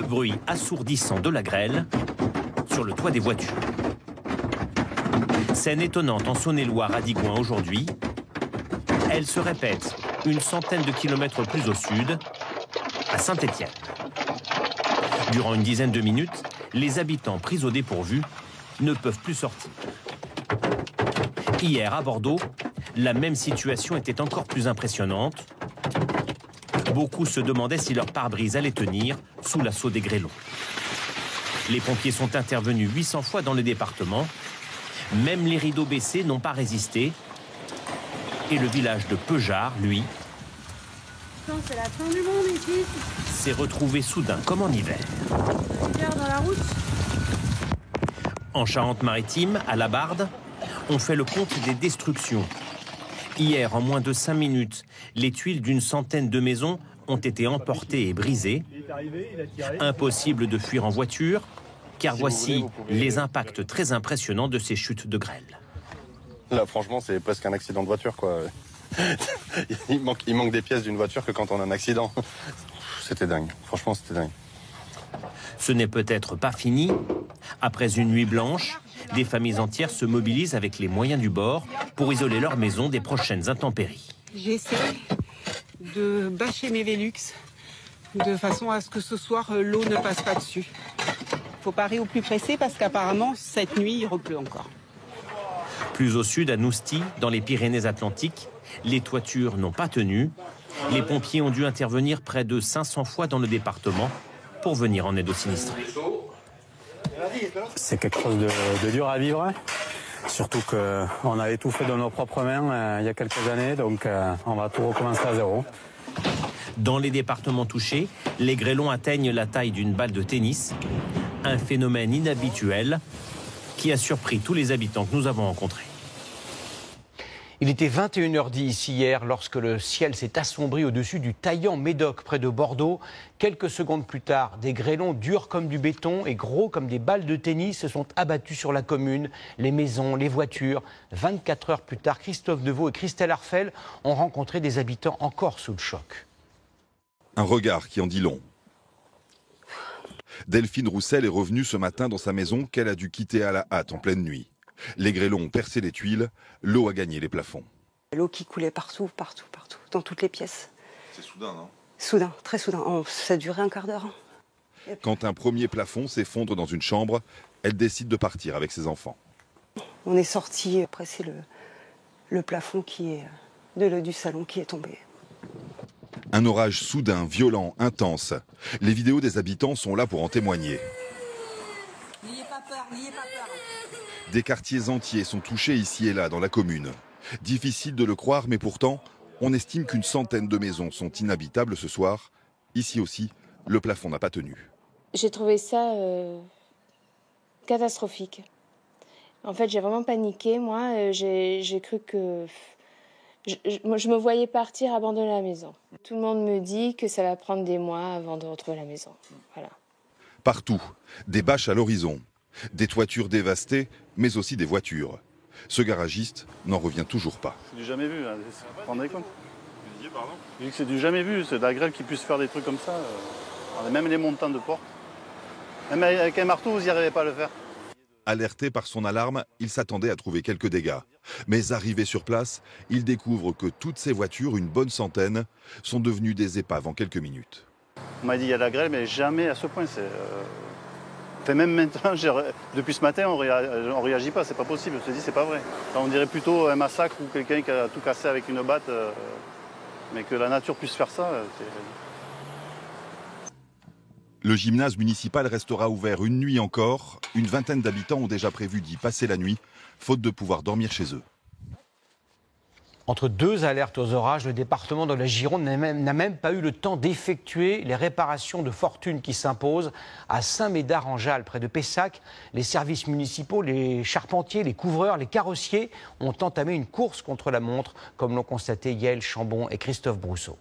bruit assourdissant de la grêle sur le toit des voitures. Scène étonnante en Saône-et-Loire à Digoin aujourd'hui. Elle se répète une centaine de kilomètres plus au sud, à Saint-Étienne. Durant une dizaine de minutes, les habitants pris au dépourvu ne peuvent plus sortir. Hier, à Bordeaux, la même situation était encore plus impressionnante. Beaucoup se demandaient si leur pare-brise allait tenir sous l'assaut des grêlons. Les pompiers sont intervenus 800 fois dans le département. Même les rideaux baissés n'ont pas résisté. Et le village de Pejard, lui, c'est la fin du monde ici. S'est retrouvé soudain comme en hiver. Hiver dans la route. En Charente-Maritime, à La Barde, on fait le compte des destructions. Hier, en moins de 5 minutes, les tuiles d'une centaine de maisons ont été emportées et brisées. Impossible de fuir en voiture, car voici les impacts très impressionnants de ces chutes de grêle. Là, franchement, c'est presque un accident de voiture, quoi. il manque des pièces d'une voiture que quand on a un accident. C'était dingue. Franchement, c'était dingue. Ce n'est peut-être pas fini. Après une nuit blanche, des familles entières se mobilisent avec les moyens du bord pour isoler leur maison des prochaines intempéries. J'essaie de bâcher mes Velux de façon à ce que ce soir, l'eau ne passe pas dessus. Faut parer au plus pressé parce qu'apparemment, cette nuit, il repleut encore. Plus au sud, à Nousty, dans les Pyrénées-Atlantiques, les toitures n'ont pas tenu. Les pompiers ont dû intervenir près de 500 fois dans le département pour venir en aide aux sinistrés. C'est quelque chose de dur à vivre, surtout qu'on avait tout fait de nos propres mains il y a quelques années, donc on va tout recommencer à zéro. Dans les départements touchés, les grêlons atteignent la taille d'une balle de tennis, un phénomène inhabituel qui a surpris tous les habitants que nous avons rencontrés. Il était 21h10 ici hier lorsque le ciel s'est assombri au-dessus du Taillan-Médoc près de Bordeaux. Quelques secondes plus tard, des grêlons durs comme du béton et gros comme des balles de tennis se sont abattus sur la commune, les maisons, les voitures. 24 heures plus tard, Christophe Deveau et Christelle Arfel ont rencontré des habitants encore sous le choc. Un regard qui en dit long. Delphine Roussel est revenue ce matin dans sa maison qu'elle a dû quitter à la hâte en pleine nuit. Les grêlons ont percé les tuiles, l'eau a gagné les plafonds. L'eau qui coulait partout, dans toutes les pièces. C'est soudain, non? Soudain, très soudain. Ça a duré un quart d'heure. Quand un premier plafond s'effondre dans une chambre, elle décide de partir avec ses enfants. On est sortis, après c'est le plafond du salon qui est tombé. Un orage soudain, violent, intense. Les vidéos des habitants sont là pour en témoigner. N'ayez pas peur, n'ayez pas peur. Des quartiers entiers sont touchés ici et là dans la commune. Difficile de le croire, mais pourtant, on estime qu'une centaine de maisons sont inhabitables ce soir. Ici aussi, le plafond n'a pas tenu. J'ai trouvé ça catastrophique. En fait, j'ai vraiment paniqué. Moi, j'ai cru que... Je me voyais partir, abandonner la maison. Tout le monde me dit que ça va prendre des mois avant de retrouver la maison. Voilà. Partout, des bâches à l'horizon, des toitures dévastées, mais aussi des voitures. Ce garagiste n'en revient toujours pas. C'est du jamais vu, hein. Vous vous rendez compte? Je dis que c'est du jamais vu, c'est de la grêle qui puisse faire des trucs comme ça. Même les montants de porte. Même avec un marteau, vous n'y arrivez pas à le faire. Alerté par son alarme, il s'attendait à trouver quelques dégâts. Mais arrivé sur place, il découvre que toutes ces voitures, une bonne centaine, sont devenues des épaves en quelques minutes. On m'a dit il y a de la grêle, mais jamais à ce point. Même maintenant, depuis ce matin, on réagit pas, c'est pas possible. On se dit c'est pas vrai. Enfin, on dirait plutôt un massacre ou quelqu'un qui a tout cassé avec une batte. Mais que la nature puisse faire ça, Le gymnase municipal restera ouvert une nuit encore. Une vingtaine d'habitants ont déjà prévu d'y passer la nuit, faute de pouvoir dormir chez eux. Entre deux alertes aux orages, le département de la Gironde n'a même pas eu le temps d'effectuer les réparations de fortune qui s'imposent. À Saint-Médard-en-Jalles, près de Pessac, les services municipaux, les charpentiers, les couvreurs, les carrossiers ont entamé une course contre la montre, comme l'ont constaté Yael Chambon et Christophe Brousseau.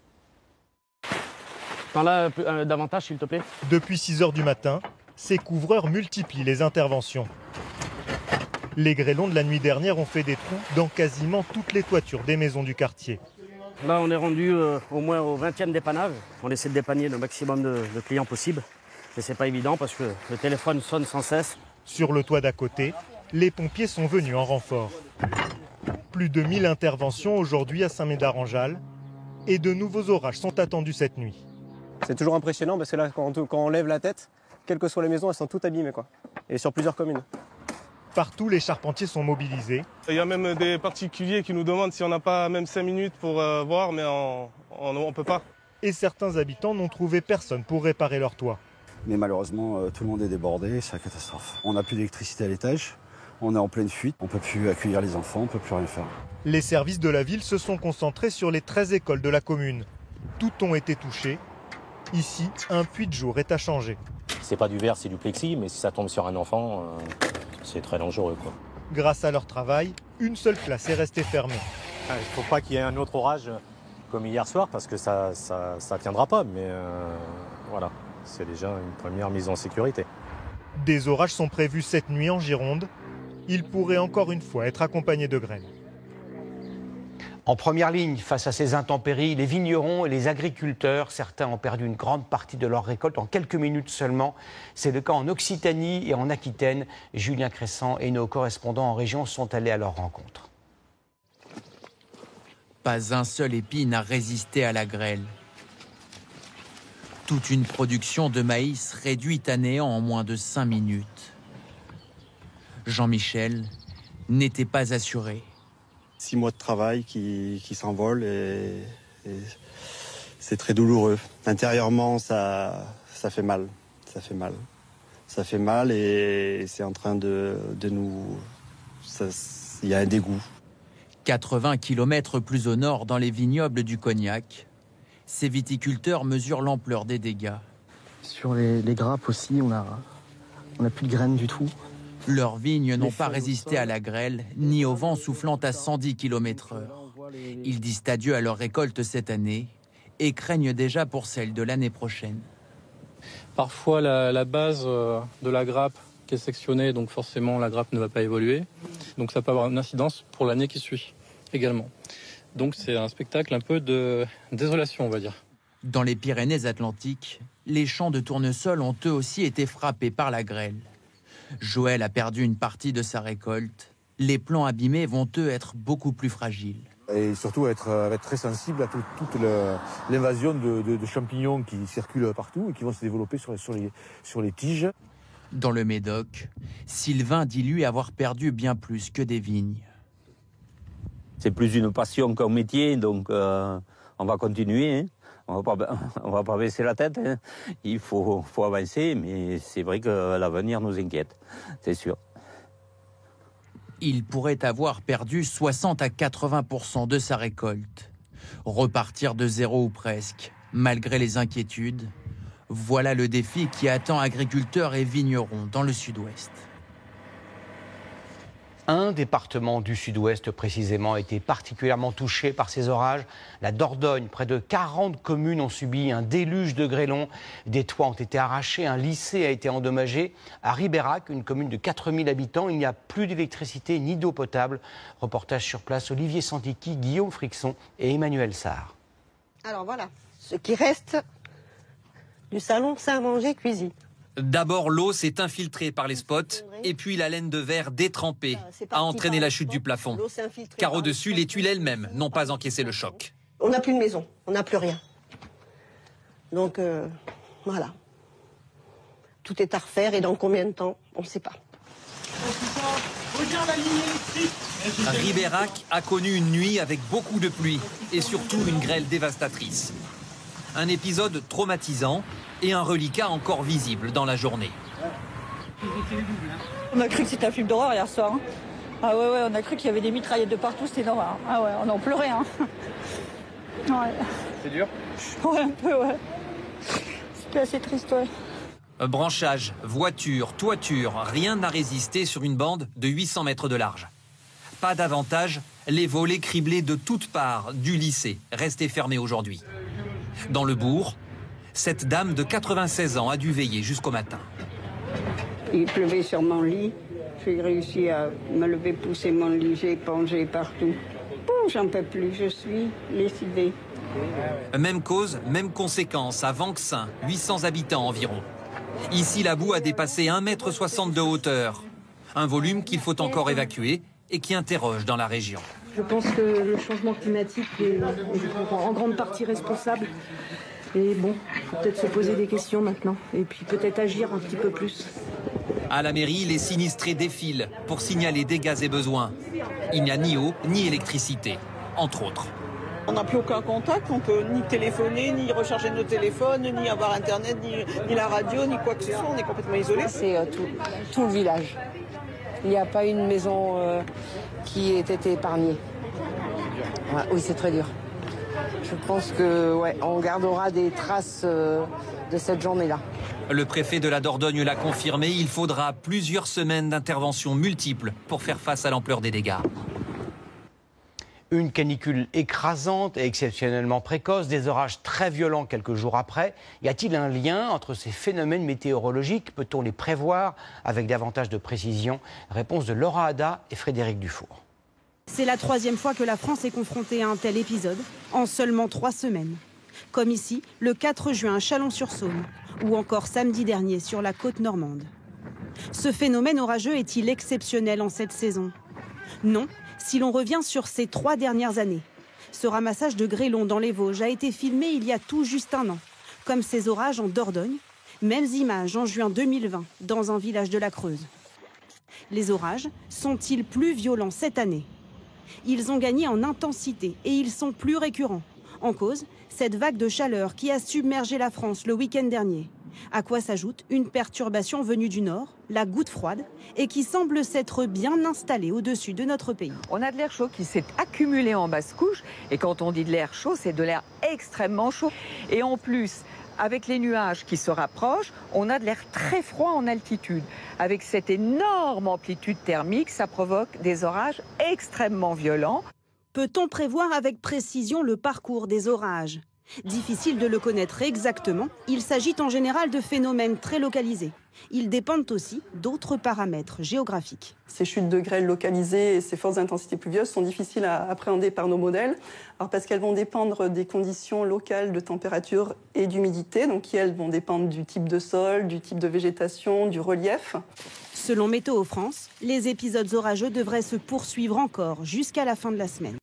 Là, davantage, s'il te plaît. Depuis 6 heures du matin, ces couvreurs multiplient les interventions. Les grêlons de la nuit dernière ont fait des trous dans quasiment toutes les toitures des maisons du quartier. Là, on est rendu au moins au 20e dépannage. On essaie de dépanner le maximum de clients possible. Mais c'est pas évident parce que le téléphone sonne sans cesse. Sur le toit d'à côté, les pompiers sont venus en renfort. Plus de 1000 interventions aujourd'hui à Saint-Médard-en-Jalles et de nouveaux orages sont attendus cette nuit. C'est toujours impressionnant parce que là, quand on lève la tête, quelles que soient les maisons, elles sont toutes abîmées, quoi. Et sur plusieurs communes. Partout, les charpentiers sont mobilisés. Il y a même des particuliers qui nous demandent si on n'a pas même 5 minutes pour voir, mais on ne peut pas. Et certains habitants n'ont trouvé personne pour réparer leur toit. Mais malheureusement, tout le monde est débordé, c'est la catastrophe. On n'a plus d'électricité à l'étage, on est en pleine fuite, on ne peut plus accueillir les enfants, on ne peut plus rien faire. Les services de la ville se sont concentrés sur les 13 écoles de la commune. Toutes ont été touchées. Ici, un puits de jour est à changer. C'est pas du verre, c'est du plexi, mais si ça tombe sur un enfant, c'est très dangereux, quoi. Grâce à leur travail, une seule classe est restée fermée. Il ne faut pas qu'il y ait un autre orage comme hier soir, parce que ça tiendra pas, mais voilà, c'est déjà une première mise en sécurité. Des orages sont prévus cette nuit en Gironde. Ils pourraient encore une fois être accompagnés de grêle. En première ligne, face à ces intempéries, les vignerons et les agriculteurs, certains ont perdu une grande partie de leur récolte en quelques minutes seulement. C'est le cas en Occitanie et en Aquitaine. Julien Crescent et nos correspondants en région sont allés à leur rencontre. Pas un seul épi n'a résisté à la grêle. Toute une production de maïs réduite à néant en moins de 5 minutes. Jean-Michel n'était pas assuré. 6 mois de travail qui s'envolent et c'est très douloureux. Intérieurement, ça fait mal. Ça fait mal. Ça fait mal et c'est en train de nous... Il y a un dégoût. 80 km plus au nord, dans les vignobles du Cognac, ces viticulteurs mesurent l'ampleur des dégâts. Sur les grappes aussi, on a plus de graines du tout. Leurs vignes n'ont pas résisté à la grêle, ni au vent soufflant à 110 km/h. Ils disent adieu à leur récolte cette année et craignent déjà pour celle de l'année prochaine. Parfois, la base de la grappe qui est sectionnée, donc forcément la grappe ne va pas évoluer. Donc ça peut avoir une incidence pour l'année qui suit également. Donc c'est un spectacle un peu de désolation, on va dire. Dans les Pyrénées-Atlantiques, les champs de tournesol ont eux aussi été frappés par la grêle. Joël a perdu une partie de sa récolte. Les plants abîmés vont eux être beaucoup plus fragiles. Et surtout être très sensible à toute l'invasion de champignons qui circulent partout et qui vont se développer sur les tiges. Dans le Médoc, Sylvain dit lui avoir perdu bien plus que des vignes. C'est plus une passion qu'un métier, donc on va continuer. Hein. On va pas baisser la tête. Hein. Il faut avancer, mais c'est vrai que l'avenir nous inquiète, c'est sûr. Il pourrait avoir perdu 60 à 80% de sa récolte. Repartir de zéro ou presque, malgré les inquiétudes. Voilà le défi qui attend agriculteurs et vignerons dans le sud-ouest. Un département du sud-ouest précisément a été particulièrement touché par ces orages. La Dordogne, près de 40 communes ont subi un déluge de grêlons. Des toits ont été arrachés, un lycée a été endommagé. À Ribérac, une commune de 4000 habitants, il n'y a plus d'électricité ni d'eau potable. Reportage sur place, Olivier Santiki, Guillaume Frixon et Emmanuel Sarr. Alors voilà, ce qui reste du salon salle-manger-cuisine. D'abord, l'eau s'est infiltrée par les spots et puis la laine de verre détrempée a entraîné la chute du plafond. Car au-dessus, les tuiles elles-mêmes n'ont pas encaissé le choc. On n'a plus de maison, on n'a plus rien. Donc voilà. Tout est à refaire et dans combien de temps, on ne sait pas. Ribérac a connu une nuit avec beaucoup de pluie et surtout une grêle dévastatrice. Un épisode traumatisant et un reliquat encore visible dans la journée. On a cru que c'était un film d'horreur hier soir. Hein. Ah ouais, on a cru qu'il y avait des mitraillettes de partout, c'était énorme. Ah ouais, on en pleurait. Hein. Ouais. C'est dur ? Ouais, un peu, ouais. C'était assez triste, ouais. Branchage, voiture, toiture, rien n'a résisté sur une bande de 800 mètres de large. Pas d'avantage, les volets criblés de toutes parts du lycée, restés fermés aujourd'hui. Dans le bourg, cette dame de 96 ans a dû veiller jusqu'au matin. Il pleuvait sur mon lit. J'ai réussi à me lever, pousser mon lit, j'ai épongé partout. J'en peux plus, je suis lessivée. Même cause, même conséquence à Vanxin, 800 habitants environ. Ici, la boue a dépassé 1,60 m de hauteur. Un volume qu'il faut encore évacuer et qui interroge dans la région. Je pense que le changement climatique est en grande partie responsable. Et bon, il faut peut-être se poser des questions maintenant. Et puis peut-être agir un petit peu plus. À la mairie, les sinistrés défilent pour signaler dégâts et besoins. Il n'y a ni eau, ni électricité, entre autres. On n'a plus aucun contact, on peut ni téléphoner, ni recharger nos téléphones, ni avoir Internet, ni la radio, ni quoi que ce soit. On est complètement isolés. C'est tout le village. Il n'y a pas une maison qui ait été épargnée. Ouais, oui, c'est très dur. Je pense que on gardera des traces de cette journée-là. Le préfet de la Dordogne l'a confirmé, il faudra plusieurs semaines d'interventions multiples pour faire face à l'ampleur des dégâts. Une canicule écrasante et exceptionnellement précoce, des orages très violents quelques jours après. Y a-t-il un lien entre ces phénomènes météorologiques? Peut-on les prévoir avec davantage de précision? Réponse de Laura Ada et Frédéric Dufour. C'est la 3e fois que la France est confrontée à un tel épisode, en seulement 3 semaines. Comme ici, le 4 juin à Chalon-sur-Saône, ou encore samedi dernier sur la côte normande. Ce phénomène orageux est-il exceptionnel en cette saison? Non, si l'on revient sur ces 3 dernières années. Ce ramassage de grêlons dans les Vosges a été filmé il y a tout juste un an, comme ces orages en Dordogne. Mêmes images en juin 2020, dans un village de la Creuse. Les orages sont-ils plus violents cette année? Ils ont gagné en intensité et ils sont plus récurrents. En cause, cette vague de chaleur qui a submergé la France le week-end dernier. À quoi s'ajoute une perturbation venue du nord, la goutte froide, et qui semble s'être bien installée au-dessus de notre pays. On a de l'air chaud qui s'est accumulé en basse couche, et quand on dit de l'air chaud, c'est de l'air extrêmement chaud. Et en plus, avec les nuages qui se rapprochent, on a de l'air très froid en altitude. Avec cette énorme amplitude thermique, ça provoque des orages extrêmement violents. Peut-on prévoir avec précision le parcours des orages? Difficile de le connaître exactement, il s'agit en général de phénomènes très localisés. Ils dépendent aussi d'autres paramètres géographiques. Ces chutes de grêle localisées et ces fortes intensités pluvieuses sont difficiles à appréhender par nos modèles, alors parce qu'elles vont dépendre des conditions locales de température et d'humidité, donc qui elles vont dépendre du type de sol, du type de végétation, du relief. Selon Météo France, les épisodes orageux devraient se poursuivre encore jusqu'à la fin de la semaine.